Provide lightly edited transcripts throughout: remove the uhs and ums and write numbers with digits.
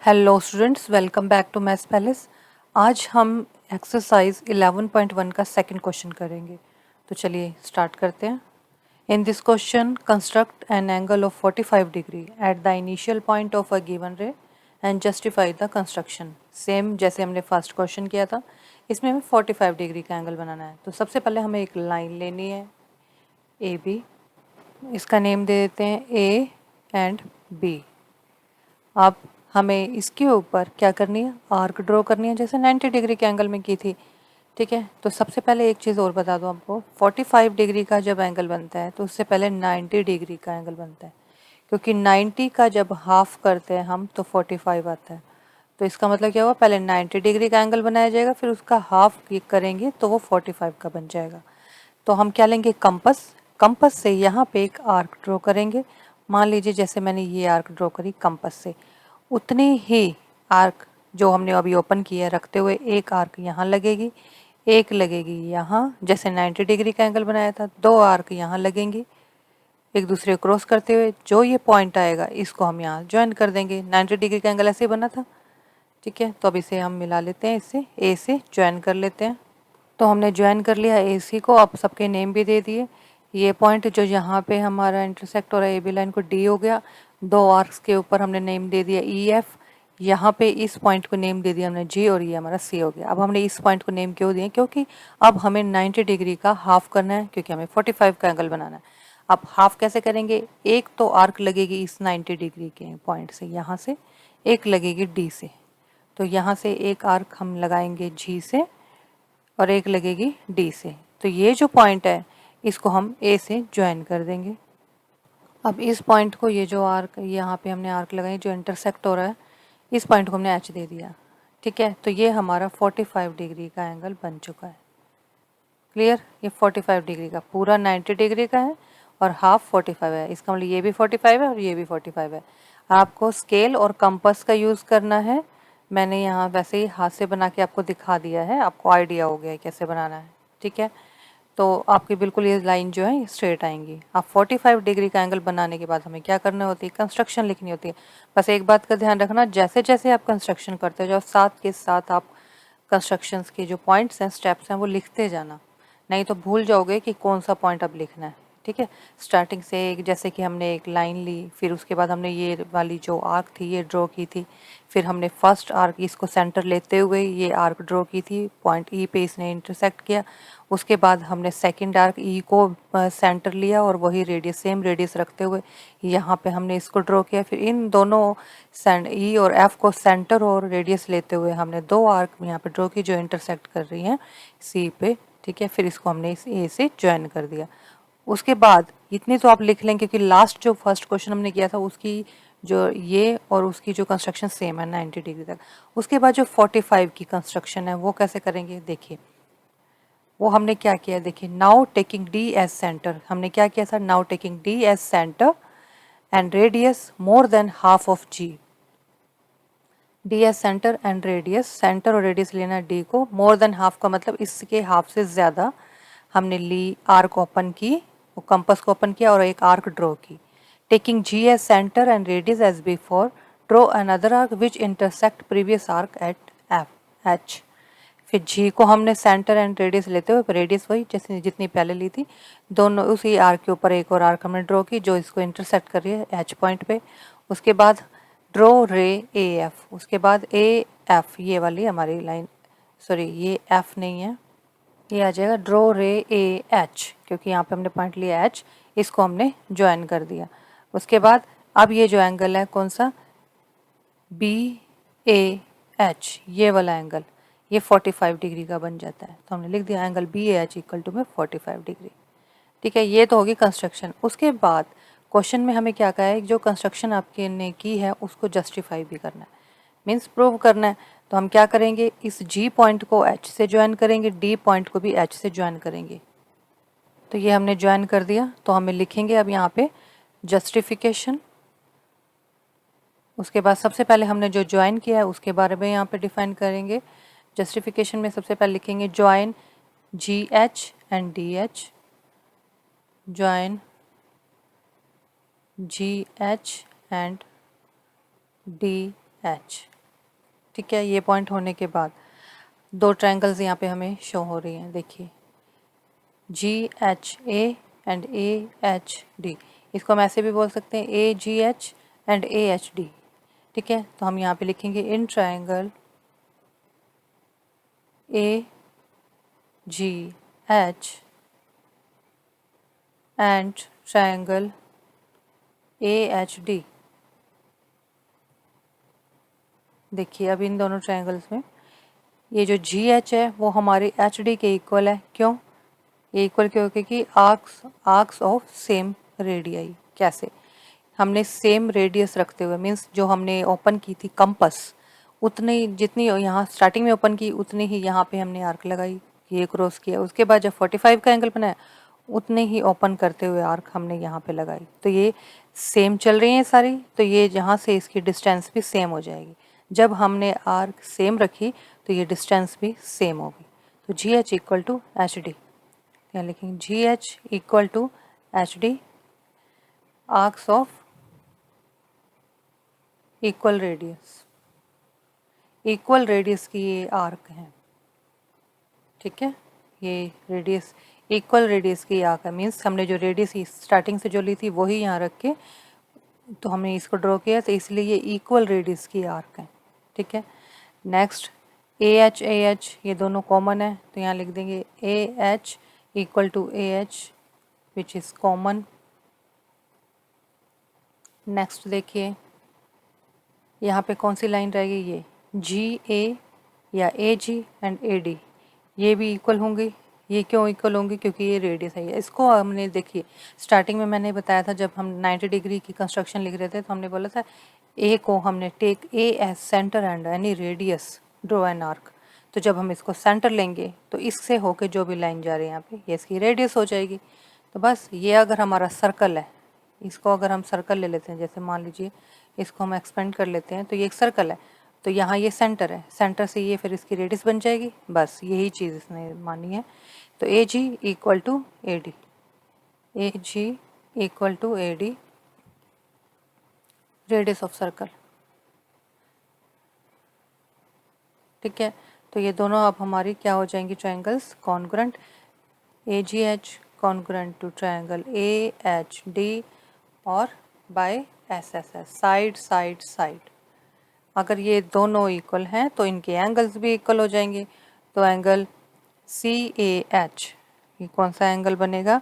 Hello students, welcome back to maths palace. आज हम exercise 11.1 का सेकंड क्वेश्चन करेंगे। तो चलिए स्टार्ट करते हैं। In this question construct an angle of 45 degree at the initial point of a given ray and justify the construction. Same जैसे हमने फर्स्ट क्वेश्चन किया था, इसमें हमें 45 डिग्री का एंगल बनाना है। तो सबसे पहले हमें एक लाइन लेनी है ए बी, इसका नेम दे देते हैं ए एंड बी। अब हमें इसके ऊपर क्या करनी है, आर्क ड्रॉ करनी है जैसे 90 डिग्री के एंगल में की थी। ठीक है, तो सबसे पहले एक चीज़ और बता दूं आपको, 45 डिग्री का जब एंगल बनता है तो उससे पहले 90 डिग्री का एंगल बनता है, क्योंकि 90 का जब हाफ करते हैं हम तो 45 आता है। तो इसका मतलब क्या हुआ, पहले 90 डिग्री का एंगल बनाया जाएगा, फिर उसका हाफ करेंगे तो वो 45 का बन जाएगा। तो हम क्या लेंगे, कंपस। कंपस से यहाँ पे एक आर्क ड्रॉ करेंगे। मान लीजिए जैसे मैंने ये आर्क ड्रॉ करी कंपस से, उतनी ही आर्क जो हमने अभी ओपन किया है रखते हुए एक आर्क यहाँ लगेगी, एक लगेगी यहाँ, जैसे 90 डिग्री का एंगल बनाया था, दो आर्क यहाँ लगेंगी एक दूसरे को क्रॉस करते हुए। जो ये पॉइंट आएगा इसको हम यहाँ ज्वाइन कर देंगे। 90 डिग्री का एंगल ऐसे ही बना था। ठीक है, तो अब इसे हम मिला लेते हैं, इससे ए से ज्वाइन कर लेते हैं। तो हमने ज्वाइन कर लिया ए सी को, अब सबके नेम भी दे दिए। ये पॉइंट जो यहाँ पे हमारा इंटरसेक्ट हो रहा है ए बी लाइन को, डी हो गया। दो आर्क्स के ऊपर हमने नेम दे दिया ई एफ, यहाँ पे इस पॉइंट को नेम दे दिया हमने जी, और ये हमारा सी हो गया। अब हमने इस पॉइंट को नेम क्यों दिए, क्योंकि अब हमें 90 डिग्री का हाफ करना है, क्योंकि हमें 45 का एंगल बनाना है। अब हाफ कैसे करेंगे, एक तो आर्क लगेगी इस 90 डिग्री के पॉइंट से, यहाँ से एक लगेगी डी से, तो यहाँ से एक आर्क हम लगाएंगे जी से और एक लगेगी डी से। तो ये जो पॉइंट है इसको हम ए से ज्वाइन कर देंगे। अब इस पॉइंट को, ये जो आर्क यहाँ पे हमने आर्क लगाई जो इंटरसेक्ट हो रहा है, इस पॉइंट को हमने एच दे दिया। ठीक है, तो ये हमारा 45 डिग्री का एंगल बन चुका है। क्लियर, ये 45 डिग्री का, पूरा 90 डिग्री का है और हाफ 45 है। इसका मतलब ये भी 45 है और ये भी 45 है। आपको स्केल और कंपास का यूज़ करना है। मैंने यहाँ वैसे ही हाथ से बना के आपको दिखा दिया है, आपको आइडिया हो गया है कैसे बनाना है। ठीक है, तो आपकी बिल्कुल ये लाइन जो है स्ट्रेट आएंगी। अब 45 डिग्री का एंगल बनाने के बाद हमें क्या करना होती है, कंस्ट्रक्शन लिखनी होती है। बस एक बात का ध्यान रखना, जैसे जैसे आप कंस्ट्रक्शन करते हो जाओ, साथ के साथ आप कंस्ट्रक्शंस के जो पॉइंट्स हैं, स्टेप्स हैं, वो लिखते जाना, नहीं तो भूल जाओगे कि कौन सा पॉइंट अब लिखना है। ठीक है, स्टार्टिंग से एक, जैसे कि हमने एक लाइन ली, फिर उसके बाद हमने ये वाली जो आर्क थी ये ड्रॉ की थी, फिर हमने फर्स्ट आर्क इसको सेंटर लेते हुए ये आर्क ड्रॉ की थी, पॉइंट ई पे इसने इंटरसेक्ट किया। उसके बाद हमने सेकंड आर्क ई को सेंटर लिया और वही रेडियस, सेम रेडियस रखते हुए यहाँ पे हमने इसको ड्रॉ किया। फिर इन दोनों ई और एफ को सेंटर और रेडियस लेते हुए हमने दो आर्क यहाँ पे ड्रॉ की जो इंटरसेक्ट कर रही हैं सी पे। ठीक है, फिर इसको हमने इस ए से ज्वाइन कर दिया। उसके बाद इतनी तो आप लिख लें, क्योंकि लास्ट जो फर्स्ट क्वेश्चन हमने किया था उसकी जो ये और उसकी जो कंस्ट्रक्शन सेम है 90 डिग्री तक। उसके बाद जो 45 की कंस्ट्रक्शन है वो कैसे करेंगे, देखिए वो हमने क्या किया, देखिए now taking D as centre, हमने क्या किया था, now taking D as centre and radius more than half of G. D as centre and radius, centre और रेडियस लेना डी को, मोर देन हाफ का मतलब इसके हाफ से ज़्यादा हमने ली, आर्क ओपन की, वो कंपास को ओपन किया और एक आर्क ड्रॉ की। Taking G as centre and radius as before, draw another arc which intersect previous arc at F H. फिर जी को हमने सेंटर एंड रेडियस लेते हुए, रेडियस वही जैसे जितनी पहले ली थी, दोनों उसी आर्क के ऊपर एक और आर्क हमने ड्रॉ की जो इसको इंटरसेक्ट कर रही है एच पॉइंट पे। उसके बाद ड्रॉ रे ए एफ, उसके बाद ए एफ, ये वाली हमारी लाइन, सॉरी ये एफ नहीं है, ये आ जाएगा ड्रॉ रे ए एच, क्योंकि यहाँ पे हमने पॉइंट लिया एच, इसको हमने ज्वाइन कर दिया। उसके बाद अब ये जो एंगल है कौन सा, बी ए एच, ये वाला एंगल, ये 45 डिग्री का बन जाता है। तो हमने लिख दिया angle B A H equal to में 45 डिग्री। ठीक है, ये तो होगी कंस्ट्रक्शन। उसके बाद क्वेश्चन में हमें क्या कहा है, जो कंस्ट्रक्शन आपके ने की है उसको जस्टिफाई भी करना है, मीन्स प्रूव करना है। तो हम क्या करेंगे, इस जी पॉइंट को एच से ज्वाइन करेंगे, डी पॉइंट को भी एच से ज्वाइन करेंगे। तो ये हमने ज्वाइन कर दिया, तो हमें लिखेंगे अब यहाँ पे जस्टिफिकेशन। उसके बाद सबसे पहले हमने जो ज्वाइन किया है उसके बारे में यहाँ पे डिफाइन करेंगे। जस्टिफिकेशन में सबसे पहले लिखेंगे join ji H and D H, join ji H and D H. ठीक है, ये पॉइंट होने के बाद दो ट्रायंगल्स यहाँ पे हमें शो हो रही हैं, देखिए GHA एंड AHD। इसको हम ऐसे भी बोल सकते हैं AGH एंड AHD। ठीक है, तो हम यहाँ पे लिखेंगे in triangle AGH and triangle AHD। देखिए अब इन दोनों ट्रायंगल्स में ये जो GH है वो हमारे HD के इक्वल है। क्यों ये इक्वल? क्यों? क्योंकि आर्क्स ऑफ सेम रेडियाई। कैसे? हमने सेम रेडियस रखते हुए, मीन्स जो हमने ओपन की थी कंपस, उतनी जितनी यहाँ स्टार्टिंग में ओपन की उतनी ही यहाँ पे हमने आर्क लगाई, ये क्रॉस किया। उसके बाद जब 45 का एंगल बनाया उतने ही ओपन करते हुए आर्क हमने यहाँ पे लगाई। तो ये सेम चल रही हैं सारी, तो ये जहाँ से इसकी डिस्टेंस भी सेम हो जाएगी। जब हमने आर्क सेम रखी तो ये डिस्टेंस भी सेम होगी। तो GH इक्वल टू HD, यहाँ लिखेंगे GH equal to HD, arcs of equal radius की ये आर्क हैं। ठीक है, ये रेडियस इक्वल रेडियस की आर्क है, मीन्स हमने जो रेडियस स्टार्टिंग से जो ली थी वही यहाँ रख के तो हमने इसको ड्रॉ किया, तो इसलिए ये इक्वल रेडियस की आर्क है। ठीक है, नेक्स्ट AH ये दोनों कॉमन है, तो यहाँ लिख देंगे AH equal to AH which is common. Next देखिए यहाँ पे कौन सी लाइन रहेगी, ये GA या AG एंड AD, ये भी इक्वल होंगी। ये क्यों इक्वल होंगी? क्योंकि ये रेडियस है। इसको हमने देखिए स्टार्टिंग में मैंने बताया था, जब हम 90 डिग्री की कंस्ट्रक्शन लिख रहे थे तो हमने बोला था ए को हमने take A as centre and any radius draw an arc. तो जब हम इसको सेंटर लेंगे तो इससे होके जो भी लाइन जा रही है यहाँ पे ये इसकी रेडियस हो जाएगी। तो बस ये अगर हमारा सर्कल है, इसको अगर हम सर्कल ले लेते हैं, जैसे मान लीजिए इसको हम एक्सपेंड कर लेते हैं, तो ये एक सर्कल है, तो यहाँ ये सेंटर है, सेंटर से ये फिर इसकी रेडियस बन जाएगी। बस यही चीज़ इसने मानी है। तो AG equal to AD, AG equal to AD, radius of circle. ठीक है, तो ये दोनों अब हमारी क्या हो जाएंगी? Triangles congruent. AGH congruent to triangle AHD और by SSS, side side side. अगर ये दोनों इक्वल हैं तो इनके एंगल्स भी इक्वल हो जाएंगे। तो एंगल CAH, ये कौन सा एंगल बनेगा?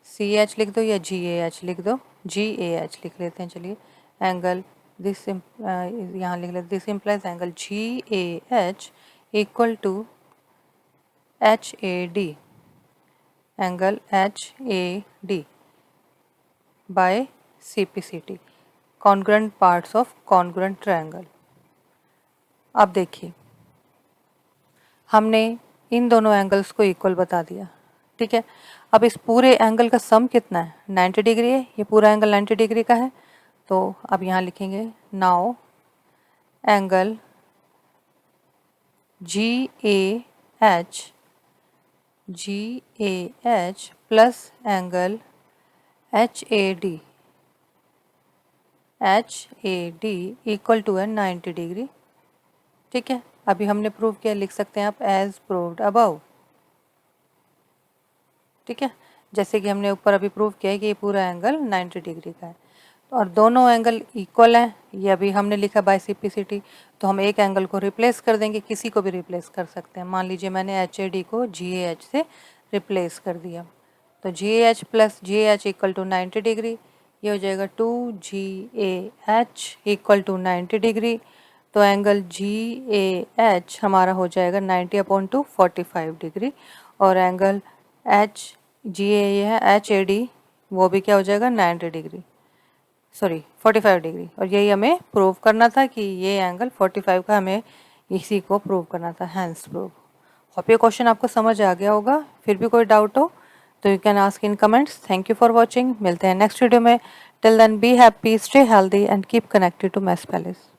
CH लिख दो या GAH लिख दो, GAH लिख लेते हैं। चलिए एंगल दिस यहाँ लिख लेते, this implies angle GAH equal to HAD, angle HAD by CPCT, congruent parts of congruent triangle. अब देखिए हमने इन दोनों एंगल्स को इक्वल बता दिया। ठीक है, अब इस पूरे एंगल का सम कितना है? 90 डिग्री है, ये पूरा एंगल 90 डिग्री का है। तो अब यहाँ लिखेंगे now angle GAH plus angle HAD equal to है 90 डिग्री। ठीक है, अभी हमने प्रूव किया, लिख सकते हैं आप एज प्रूव्ड अबव। ठीक है, जैसे कि हमने ऊपर अभी प्रूव किया है कि ये पूरा एंगल 90 डिग्री का है और दोनों एंगल इक्वल हैं। ये अभी हमने लिखा बाय CPCT, तो हम एक एंगल को रिप्लेस कर देंगे, किसी को भी रिप्लेस कर सकते हैं। मान लीजिए मैंने HAD को GAH से रिप्लेस कर दिया, तो GAH plus GAH equal to 90 degree, ये हो जाएगा 2GAH इक्वल टू 90 डिग्री। तो एंगल GAH हमारा हो जाएगा 90/2 45 डिग्री, और एंगल ये है HAD, वो भी क्या हो जाएगा 90 डिग्री, सॉरी 45 डिग्री। और यही हमें प्रूव करना था कि ये एंगल 45 का, हमें इसी को प्रूव करना था, हैंस प्रूव। होप ये क्वेश्चन आपको समझ आ गया होगा। फिर भी कोई डाउट हो तो you can ask in comments. Thank you for watching, मिलते हैं नेक्स्ट वीडियो में। Till then be happy, stay healthy and keep connected to maths palace.